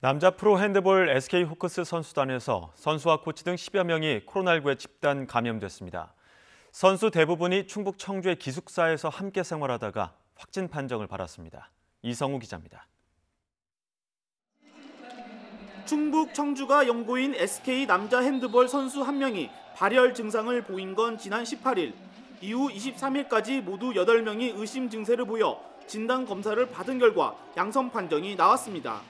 남자 프로 핸드볼 SK 호크스 선수단에서 선수와 코치 등 10여 명이 코로나19에 집단 감염됐습니다. 선수 대부분이 충북 청주의 기숙사에서 함께 생활하다가 확진 판정을 받았습니다. 이성우 기자입니다. 충북 청주가 영구인 SK 남자 핸드볼 선수 1명이 발열 증상을 보인 건 지난 18일. 이후 23일까지 모두 8명이 의심 증세를 보여 진단 검사를 받은 결과 양성 판정이 나왔습니다.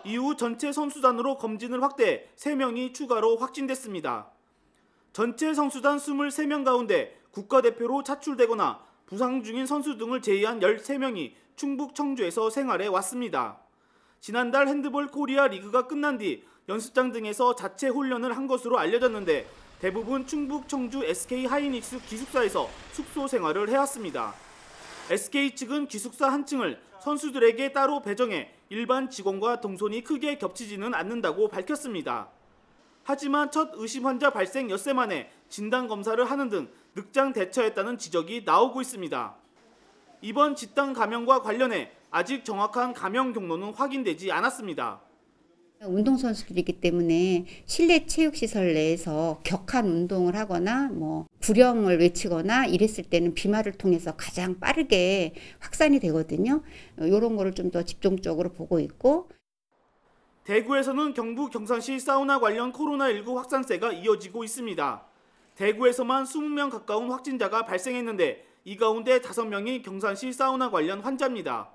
이후 전체 선수단으로 검진을 확대해 3명이 추가로 확진됐습니다. 전체 선수단 23명 가운데 국가대표로 차출되거나 부상 중인 선수 등을 제외한 13명이 충북 청주에서 생활해 왔습니다. 지난달 핸드볼 코리아 리그가 끝난 뒤 연습장 등에서 자체 훈련을 한 것으로 알려졌는데 대부분 충북 청주 SK 하이닉스 기숙사에서 숙소 생활을 해왔습니다. SK 측은 기숙사 한 층을 선수들에게 따로 배정해 일반 직원과 동선이 크게 겹치지는 않는다고 밝혔습니다. 하지만 첫 의심 환자 발생 엿새 만에 진단검사를 하는 등 늑장 대처했다는 지적이 나오고 있습니다. 이번 집단 감염과 관련해 아직 정확한 감염 경로는 확인되지 않았습니다. 운동선수들이기 때문에 실내 체육시설 내에서 격한 운동을 하거나 구령을 외치거나 이랬을 때는 비말을 통해서 가장 빠르게 확산이 되거든요. 이런 거를 좀 더 집중적으로 보고 있고. 대구에서는 경북 경산시 사우나 관련 코로나19 확산세가 이어지고 있습니다. 대구에서만 20명 가까운 확진자가 발생했는데 이 가운데 5명이 경산시 사우나 관련 환자입니다.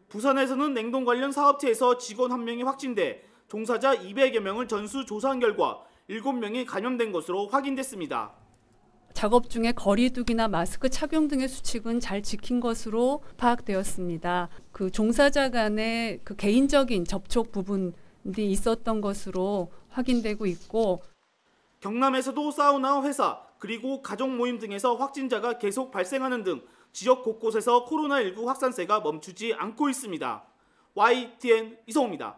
부산에서는 냉동 관련 사업체에서 직원 1명이 확진돼 종사자 200여 명을 전수 조사한 결과 7명이 감염된 것으로 확인됐습니다. 작업 중에 거리 두기나 마스크 착용 등의 수칙은 잘 지킨 것으로 파악되었습니다. 그 종사자 간의 그 개인적인 접촉 부분이 있었던 것으로 확인되고 있고, 경남에서도 사우나 회사 그리고 가족 모임 등에서 확진자가 계속 발생하는 등 지역 곳곳에서 코로나19 확산세가 멈추지 않고 있습니다. YTN 이성우입니다.